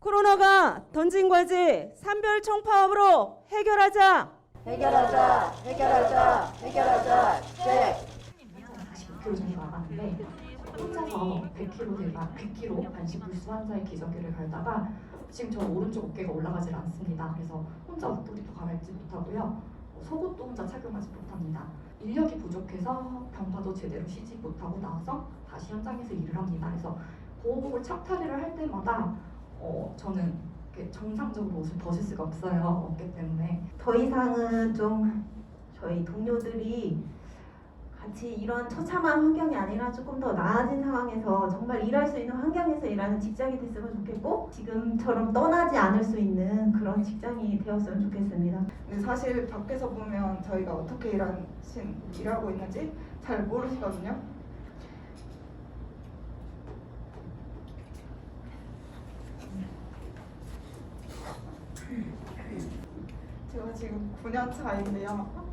코로나가 던진 과제 산별 총파업으로 해결하자. 해결하자. 네. 45kg 정도 나갔는데 혼자서 100kg 반씩 불수 환자의 기저귀를 갈다가 지금 저 오른쪽 어깨가 올라가질 않습니다. 그래서 혼자 옷도리도 갈아입지 못하고요. 속옷도 혼자 착용하지 못합니다. 인력이 부족해서 병파도 제대로 쉬지 못하고 나와서 다시 현장에서 일을 합니다. 그래서 보호복을 착탈을 할 때마다 저는 정상적으로 옷을 벗을 수가 없기 때문에 더 이상은 좀 저희 동료들이 같이 이런 처참한 환경이 아니라 조금 더 나아진 상황에서 정말 일할 수 있는 환경에서 일하는 직장이 됐으면 좋겠고 지금처럼 떠나지 않을 수 있는 그런 직장이 되었으면 좋겠습니다. 근데 사실 밖에서 보면 저희가 어떻게 일하고 있는지 잘 모르시거든요. 제가 지금 9년 차인데요.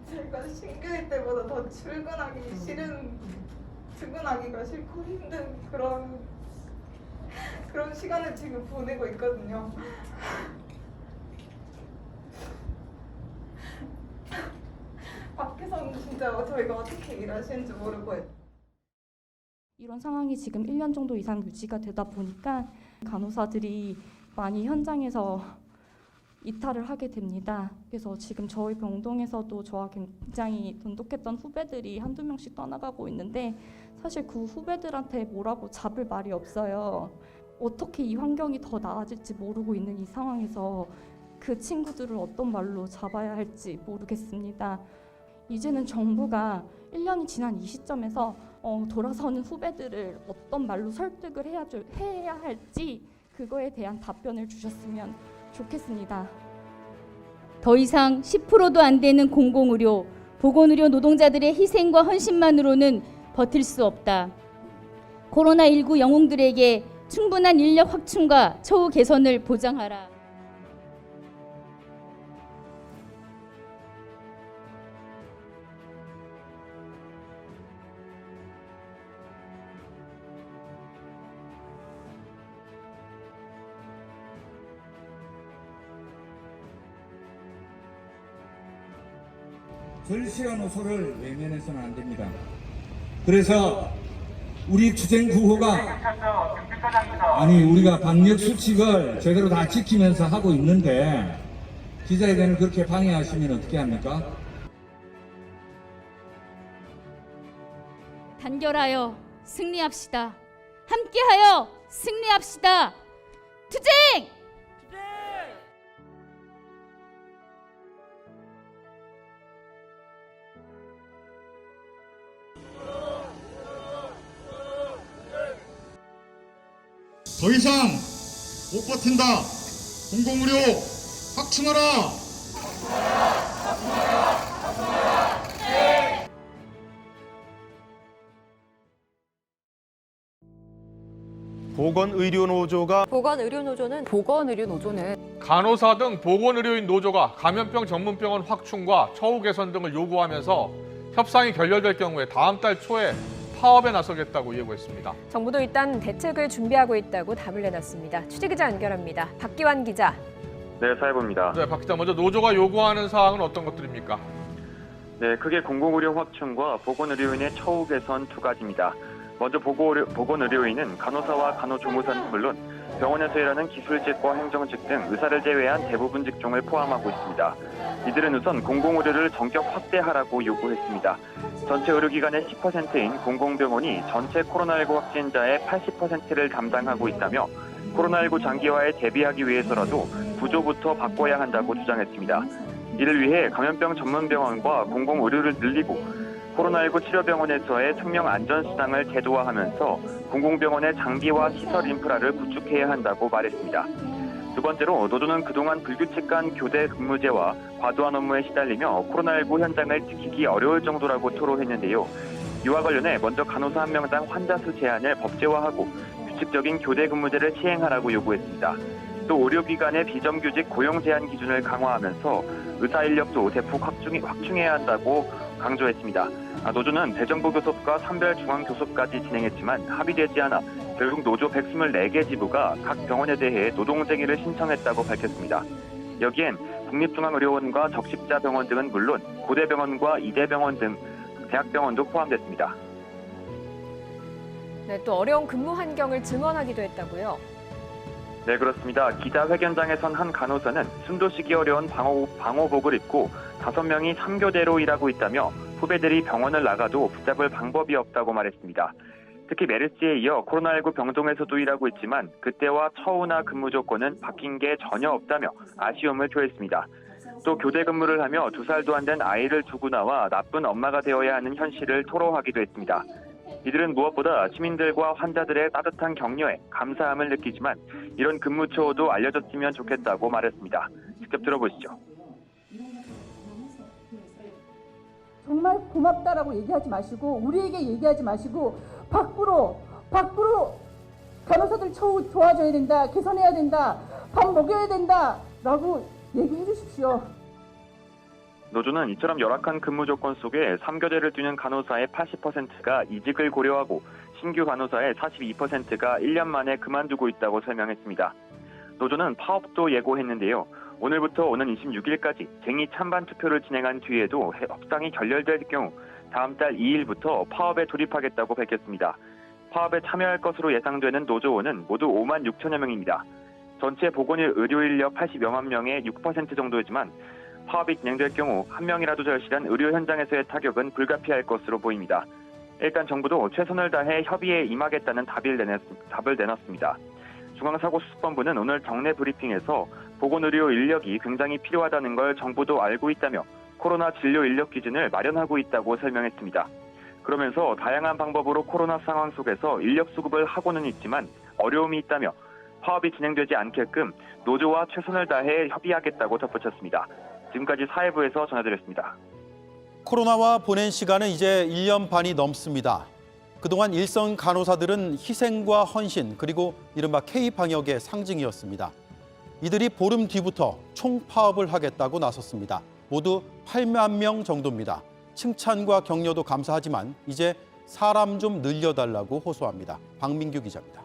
제가 신규일 때보다 더 출근하기가 싫고 힘든 그런 시간을 지금 보내고 있거든요. 밖에서는 진짜 저희가 어떻게 일하시는지 모르고 이런 상황이 지금 1년 정도 이상 유지가 되다 보니까 간호사들이 많이 현장에서 이탈을 하게 됩니다. 그래서 지금 저희 병동에서도 저와 굉장히 돈독했던 후배들이 한두 명씩 떠나가고 있는데 사실 그 후배들한테 뭐라고 잡을 말이 없어요. 어떻게 이 환경이 더 나아질지 모르고 있는 이 상황에서 그 친구들을 어떤 말로 잡아야 할지 모르겠습니다. 이제는 정부가 1년이 지난 이 시점에서 돌아서는 후배들을 어떤 말로 설득을 해야 할지 그거에 대한 답변을 주셨으면 좋겠습니다. 더 이상 10%도 안 되는 공공의료, 보건의료 노동자들의 희생과 헌신만으로는 버틸 수 없다. 코로나19 영웅들에게 충분한 인력 확충과 처우 개선을 보장하라. 절실한 호소를 외면해서는 안 됩니다. 그래서 우리 주생 구호가 우리가 방역 수칙을 제대로 다 지키면서 하고 있는데 기자회견을 그렇게 방해하시면 어떻게 합니까? 단결하여 승리합시다. 함께하여 승리합시다. 투쟁! 더 이상 못 버틴다. 공공의료 확충하라. 보건의료노조는 간호사 등 보건의료인 노조가 감염병 전문병원 확충과 처우 개선 등을 요구하면서 협상이 결렬될 경우에 다음 달 초에 파업에 나서겠다고 예고했습니다. 정부도 일단 대책을 준비하고 있다고 답을 내놨습니다. 취재기자 연결합니다. 박기환 기자. 네, 사회부입니다. 네, 박 기자, 먼저 노조가 요구하는 사항은 어떤 것들입니까? 네, 크게 공공의료 확충과 보건의료인의 처우 개선 두 가지입니다. 먼저 보건의료인은 간호사와 간호조무사는 물론 병원에서 일하는 기술직과 행정직 등 의사를 제외한 대부분 직종을 포함하고 있습니다. 이들은 우선 공공의료를 전격 확대하라고 요구했습니다. 전체 의료기관의 10%인 공공병원이 전체 코로나19 확진자의 80%를 담당하고 있다며 코로나19 장기화에 대비하기 위해서라도 구조부터 바꿔야 한다고 주장했습니다. 이를 위해 감염병 전문병원과 공공의료를 늘리고 코로나19 치료병원에서의 생명 안전수당을 제도화하면서 공공병원의 장기화 시설 인프라를 구축해야 한다고 말했습니다. 두 번째로 노조는 그동안 불규칙한 교대 근무제와 과도한 업무에 시달리며 코로나19 현장을 지키기 어려울 정도라고 토로했는데요. 이와 관련해 먼저 간호사 1명당 환자 수 제한을 법제화하고 규칙적인 교대 근무제를 시행하라고 요구했습니다. 또 의료기관의 비정규직 고용 제한 기준을 강화하면서 의사 인력도 대폭 확충해야 한다고 강조했습니다. 노조는 대전부교섭과 삼별중앙교섭까지 진행했지만 합의되지 않아 결국 노조 124개 지부가 각 병원에 대해 노동쟁의를 신청했다고 밝혔습니다. 여기엔 국립중앙의료원과 적십자병원 등은 물론 고대병원과 이대병원 등 대학병원도 포함됐습니다. 네, 또 어려운 근무 환경을 증언하기도 했다고요. 네, 그렇습니다. 기자회견장에선 한 간호사는 숨도 쉬기 어려운 방호복을 입고 5명이 3교대로 일하고 있다며 후배들이 병원을 나가도 붙잡을 방법이 없다고 말했습니다. 특히 메르스에 이어 코로나19 병동에서도 일하고 있지만 그때와 처우나 근무 조건은 바뀐 게 전혀 없다며 아쉬움을 표했습니다. 또 교대 근무를 하며 2살도 안 된 아이를 두고 나와 나쁜 엄마가 되어야 하는 현실을 토로하기도 했습니다. 이들은 무엇보다 시민들과 환자들의 따뜻한 격려에 감사함을 느끼지만 이런 근무 초호도 알려졌으면 좋겠다고 말했습니다. 직접 들어보시죠. 정말 고맙다라고 얘기하지 마시고 우리에게 얘기하지 마시고 밖으로 간호사들 처우 좋아져야 된다, 개선해야 된다, 밥 먹여야 된다라고 얘기해 주십시오. 노조는 이처럼 열악한 근무 조건 속에 3교대를 뛰는 간호사의 80%가 이직을 고려하고 신규 간호사의 42%가 1년 만에 그만두고 있다고 설명했습니다. 노조는 파업도 예고했는데요. 오늘부터 오는 26일까지 쟁의 찬반 투표를 진행한 뒤에도 협상이 결렬될 경우 다음 달 2일부터 파업에 돌입하겠다고 밝혔습니다. 파업에 참여할 것으로 예상되는 노조원은 모두 5만 6천여 명입니다. 전체 보건의료 인력 80여만 명의 6% 정도이지만 파업이 진행될 경우 한 명이라도 절실한 의료 현장에서의 타격은 불가피할 것으로 보입니다. 일단 정부도 최선을 다해 협의에 임하겠다는 답을 내놨습니다. 중앙사고수습본부는 오늘 정례 브리핑에서 보건의료 인력이 굉장히 필요하다는 걸 정부도 알고 있다며 코로나 진료 인력 기준을 마련하고 있다고 설명했습니다. 그러면서 다양한 방법으로 코로나 상황 속에서 인력 수급을 하고는 있지만 어려움이 있다며 파업이 진행되지 않게끔 노조와 최선을 다해 협의하겠다고 덧붙였습니다. 지금까지 사회부에서 전해드렸습니다. 코로나와 보낸 시간은 이제 1년 반이 넘습니다. 그동안 일선 간호사들은 희생과 헌신 그리고 이른바 K방역의 상징이었습니다. 이들이 보름 뒤부터 총파업을 하겠다고 나섰습니다. 모두 8만 명 정도입니다. 칭찬과 격려도 감사하지만 이제 사람 좀 늘려달라고 호소합니다. 박민규 기자입니다.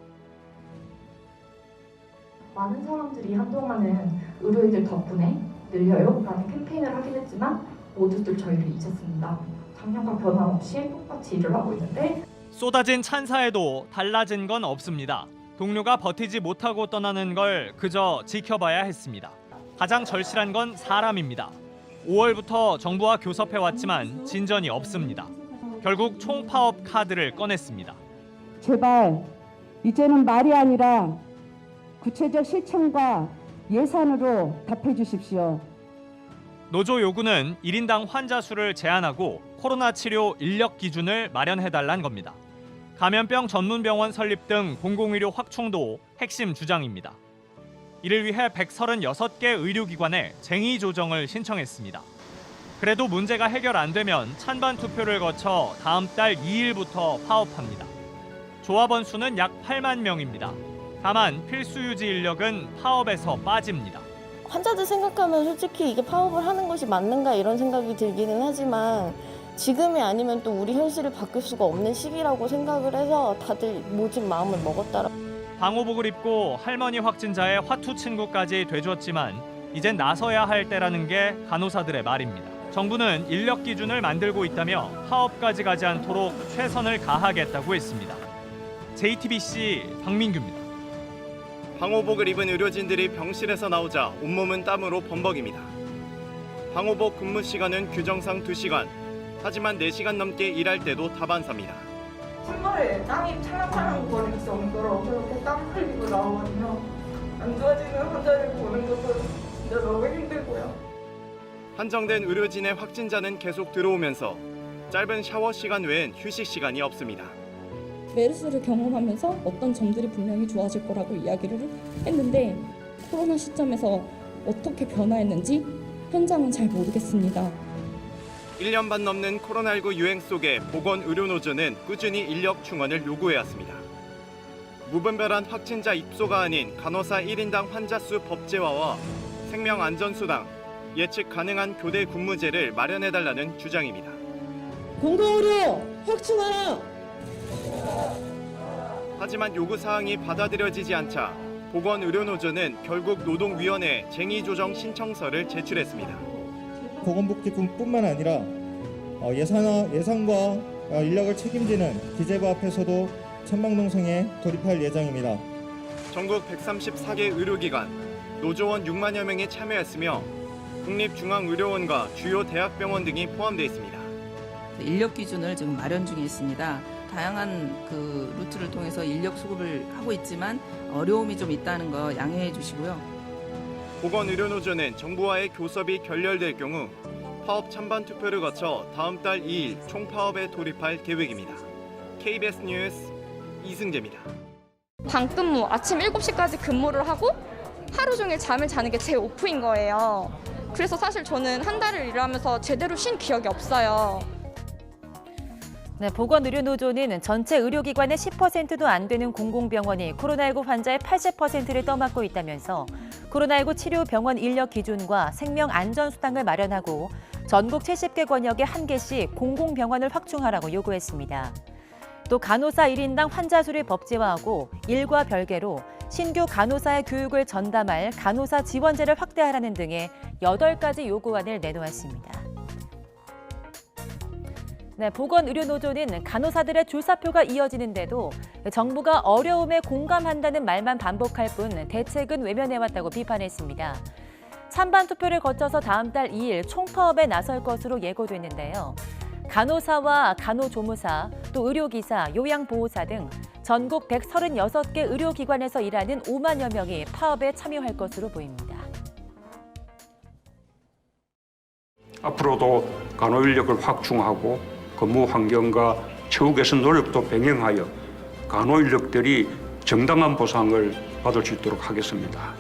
많은 사람들이 한동안은 의료인들 덕분에 늘려요 라는 캠페인을 하긴 했지만 모두들 저희를 잊었습니다. 작년과 변함없이 똑같이 일을 하고 있는데 쏟아진 찬사에도 달라진 건 없습니다. 동료가 버티지 못하고 떠나는 걸 그저 지켜봐야 했습니다. 가장 절실한 건 사람입니다. 5월부터 정부와 교섭해왔지만 진전이 없습니다. 결국 총파업 카드를 꺼냈습니다. 제발 이제는 말이 아니라 구체적 실천과 예산으로 답해 주십시오. 노조 요구는 1인당 환자 수를 제한하고 코로나 치료 인력 기준을 마련해달란 겁니다. 감염병 전문병원 설립 등 공공의료 확충도 핵심 주장입니다. 이를 위해 136개 의료기관에 쟁의 조정을 신청했습니다. 그래도 문제가 해결 안 되면 찬반 투표를 거쳐 다음 달 2일부터 파업합니다. 조합원 수는 약 8만 명입니다. 다만 필수 유지 인력은 파업에서 빠집니다. 환자들 생각하면 솔직히 이게 파업을 하는 것이 맞는가 이런 생각이 들기는 하지만 지금이 아니면 또 우리 현실을 바꿀 수가 없는 시기라고 생각을 해서 다들 모진 마음을 먹었다라. 방호복을 입고 할머니 확진자의 화투 친구까지 돼줬지만 이젠 나서야 할 때라는 게 간호사들의 말입니다. 정부는 인력 기준을 만들고 있다며 파업까지 가지 않도록 최선을 다하겠다고 했습니다. JTBC 박민규입니다. 방호복을 입은 의료진들이 병실에서 나오자 온몸은 땀으로 범벅입니다. 방호복 근무 시간은 규정상 2시간. 하지만 4시간 넘게 일할 때도 다반사입니다. 신발에 땀이 찰랑찰랑 거릴 정도로 그렇게 땀 흘리고 나오거든요. 안 좋아지는 환자를 보는 것도 진짜 너무 힘들고요. 한정된 의료진의 확진자는 계속 들어오면서 짧은 샤워 시간 외엔 휴식 시간이 없습니다. 메르스를 경험하면서 어떤 점들이 분명히 좋아질 거라고 이야기를 했는데 코로나 시점에서 어떻게 변화했는지 현장은 잘 모르겠습니다. 1년 반 넘는 코로나19 유행 속에 보건의료노조는 꾸준히 인력 충원을 요구해왔습니다. 무분별한 확진자 입소가 아닌 간호사 1인당 환자 수 법제화와 생명안전수당, 예측 가능한 교대 근무제를 마련해달라는 주장입니다. 공공의료 확충하라. 하지만 요구 사항이 받아들여지지 않자 보건의료노조는 결국 노동위원회에 쟁의조정 신청서를 제출했습니다. 보건복지뿐만 아니라 예산과 인력을 책임지는 기재부 앞에서도 천막농성에 돌입할 예정입니다. 전국 134개 의료기관, 노조원 6만여 명이 참여했으며 국립중앙의료원과 주요 대학병원 등이 포함되어 있습니다. 인력 기준을 지금 마련 중에 있습니다. 다양한 루트를 통해서 인력 수급을 하고 있지만 어려움이 좀 있다는 거 양해해 주시고요. 보건의료노조는 정부와의 교섭이 결렬될 경우 파업 찬반 투표를 거쳐 다음 달 2일 총파업에 돌입할 계획입니다. KBS 뉴스 이승재입니다. 방근무 아침 7시까지 근무를 하고 하루 종일 잠을 자는 게 제 오프인 거예요. 그래서 사실 저는 한 달을 일하면서 제대로 쉰 기억이 없어요. 네, 보건의료노조는 전체 의료기관의 10%도 안 되는 공공병원이 코로나19 환자의 80%를 떠맡고 있다면서 코로나19 치료 병원 인력 기준과 생명안전수당을 마련하고 전국 70개 권역에 1개씩 공공병원을 확충하라고 요구했습니다. 또 간호사 1인당 환자 수를 법제화하고 일과 별개로 신규 간호사의 교육을 전담할 간호사 지원제를 확대하라는 등의 8가지 요구안을 내놓았습니다. 네, 보건의료노조는 간호사들의 줄사표가 이어지는데도 정부가 어려움에 공감한다는 말만 반복할 뿐 대책은 외면해왔다고 비판했습니다. 찬반 투표를 거쳐서 다음 달 2일 총파업에 나설 것으로 예고됐는데요. 간호사와 간호조무사, 또 의료기사, 요양보호사 등 전국 136개 의료기관에서 일하는 5만여 명이 파업에 참여할 것으로 보입니다. 앞으로도 간호인력을 확충하고 근무 환경과 처우 개선 노력도 병행하여 간호인력들이 정당한 보상을 받을 수 있도록 하겠습니다.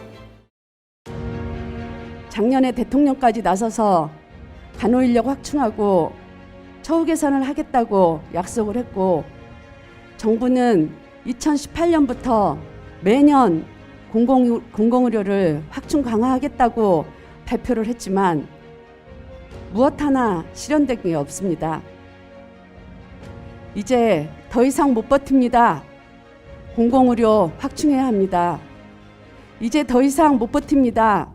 작년에 대통령까지 나서서 간호인력 확충하고 처우 개선을 하겠다고 약속을 했고 정부는 2018년부터 매년 공공의료를 확충 강화하겠다고 발표를 했지만 무엇 하나 실현된 게 없습니다. 이제 더 이상 못 버팁니다. 공공의료 확충해야 합니다. 이제 더 이상 못 버팁니다.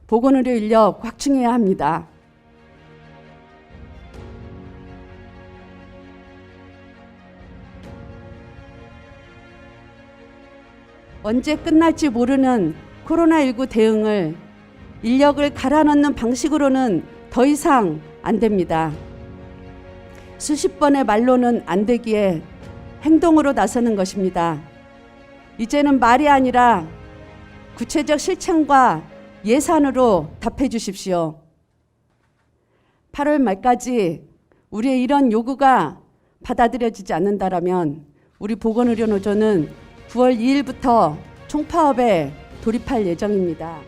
보건의료 인력 확충해야 합니다. 언제 끝날지 모르는 코로나19 대응을 인력을 갈아 넣는 방식으로는 더 이상 안 됩니다. 수십 번의 말로는 안 되기에 행동으로 나서는 것입니다. 이제는 말이 아니라 구체적 실천과 예산으로 답해 주십시오. 8월 말까지 우리의 이런 요구가 받아들여지지 않는다라면 우리 보건의료노조는 9월 2일부터 총파업에 돌입할 예정입니다.